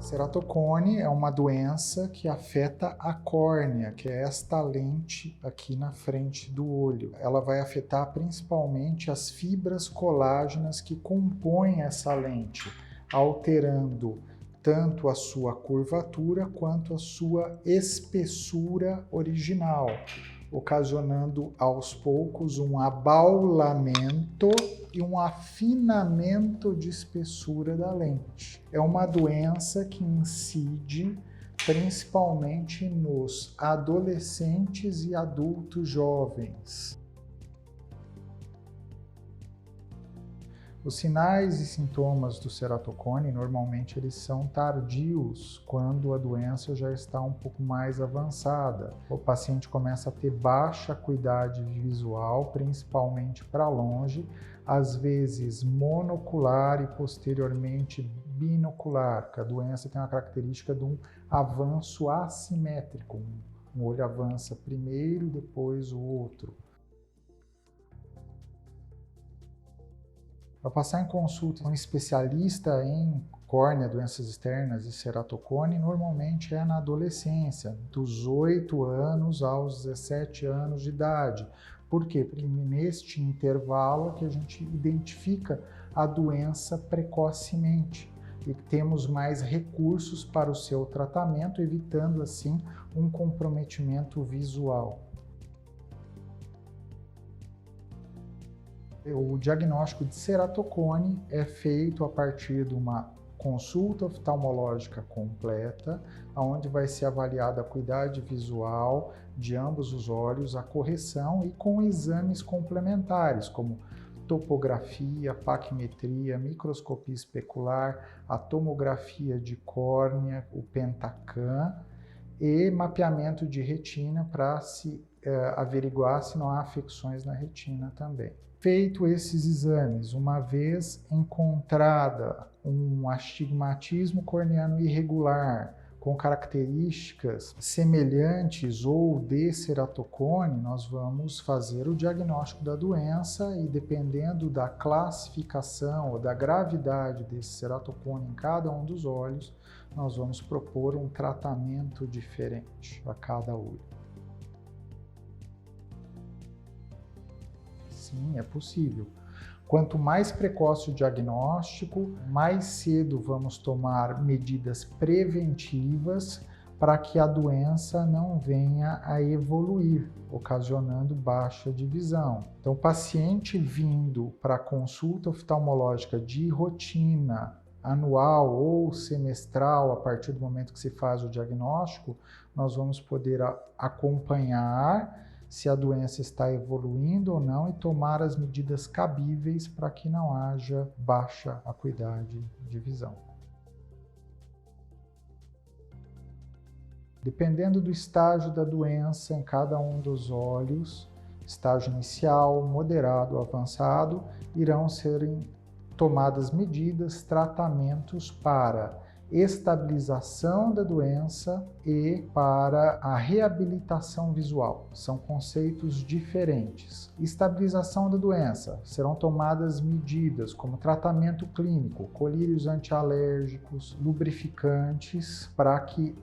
Ceratocone é uma doença que afeta a córnea, que é esta lente aqui na frente do olho. Ela vai afetar principalmente as fibras colágenas que compõem essa lente, alterando tanto a sua curvatura quanto a sua espessura original, ocasionando aos poucos um abaulamento e um afinamento de espessura da lente. É uma doença que incide principalmente nos adolescentes e adultos jovens. Os sinais e sintomas do ceratocone, normalmente eles são tardios, quando a doença já está um pouco mais avançada. O paciente começa a ter baixa acuidade visual, principalmente para longe, às vezes monocular e posteriormente binocular, porque a doença tem uma característica de um avanço assimétrico. Um olho avança primeiro, depois o outro. Para passar em consulta um especialista em córnea, doenças externas e ceratocone, normalmente é na adolescência, dos 8 anos aos 17 anos de idade. Por quê? Porque neste intervalo que a gente identifica a doença precocemente e temos mais recursos para o seu tratamento, evitando assim um comprometimento visual. O diagnóstico de ceratocone é feito a partir de uma consulta oftalmológica completa, onde vai ser avaliada a acuidade visual de ambos os olhos, a correção e com exames complementares, como topografia, paquimetria, microscopia especular, a tomografia de córnea, o Pentacam, e mapeamento de retina para se averiguar se não há afecções na retina também. Feito esses exames, uma vez encontrada um astigmatismo corneano irregular com características semelhantes ou de ceratocone, nós vamos fazer o diagnóstico da doença e, dependendo da classificação ou da gravidade desse ceratocone em cada um dos olhos, nós vamos propor um tratamento diferente a cada olho. Sim, é possível. Quanto mais precoce o diagnóstico, mais cedo vamos tomar medidas preventivas para que a doença não venha a evoluir, ocasionando baixa de visão. Então, o paciente vindo para a consulta oftalmológica de rotina, anual ou semestral, a partir do momento que se faz o diagnóstico, nós vamos poder acompanhar se a doença está evoluindo ou não e tomar as medidas cabíveis para que não haja baixa acuidade de visão. Dependendo do estágio da doença em cada um dos olhos, estágio inicial, moderado, avançado, irão ser tomadas medidas, tratamentos para estabilização da doença e para a reabilitação visual. São conceitos diferentes. Estabilização da doença. Serão tomadas medidas como tratamento clínico, colírios antialérgicos, lubrificantes, para que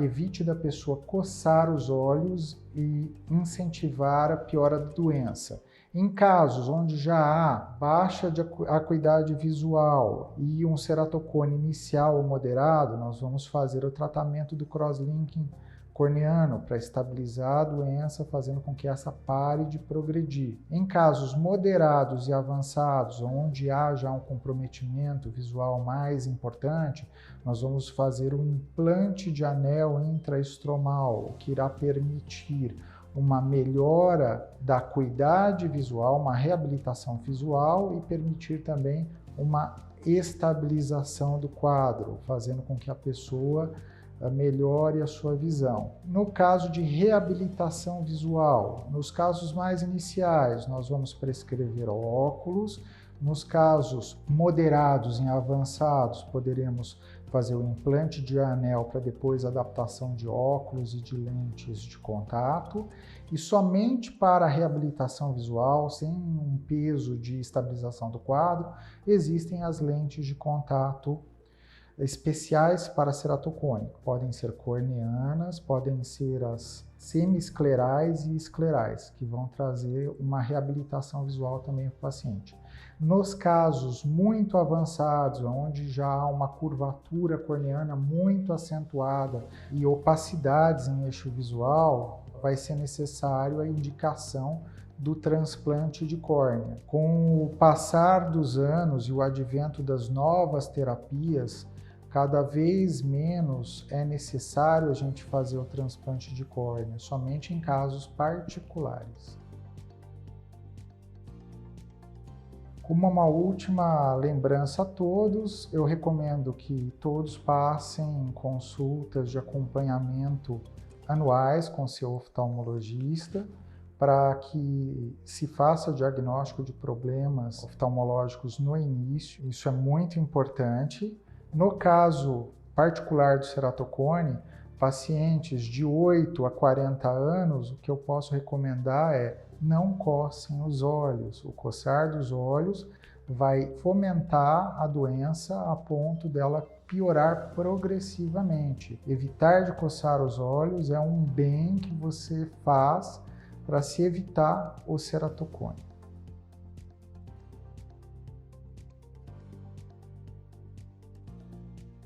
evite da pessoa coçar os olhos e incentivar a piora da doença. Em casos onde já há baixa de acuidade visual e um ceratocone inicial ou moderado, nós vamos fazer o tratamento do crosslinking corneano para estabilizar a doença, fazendo com que essa pare de progredir. Em casos moderados e avançados, onde há já um comprometimento visual mais importante, nós vamos fazer um implante de anel intraestromal, o que irá permitir uma melhora da acuidade visual, uma reabilitação visual e permitir também uma estabilização do quadro, fazendo com que a pessoa melhore a sua visão. No caso de reabilitação visual, nos casos mais iniciais, nós vamos prescrever óculos. Nos casos moderados e avançados, poderemos fazer o implante de anel para depois adaptação de óculos e de lentes de contato. E somente para a reabilitação visual, sem um peso de estabilização do quadro, existem as lentes de contato especiais para ceratocônico. Podem ser corneanas, podem ser as semiesclerais e esclerais, que vão trazer uma reabilitação visual também para o paciente. Nos casos muito avançados, onde já há uma curvatura corneana muito acentuada e opacidades em eixo visual, vai ser necessário a indicação do transplante de córnea. Com o passar dos anos e o advento das novas terapias, cada vez menos é necessário a gente fazer o transplante de córnea, somente em casos particulares. Como uma última lembrança a todos, eu recomendo que todos passem consultas de acompanhamento anuais com seu oftalmologista, para que se faça o diagnóstico de problemas oftalmológicos no início. Isso é muito importante. No caso particular do ceratocone, pacientes de 8 a 40 anos, o que eu posso recomendar é não cocem os olhos. O coçar dos olhos vai fomentar a doença a ponto dela piorar progressivamente. Evitar de coçar os olhos é um bem que você faz para se evitar o ceratocone.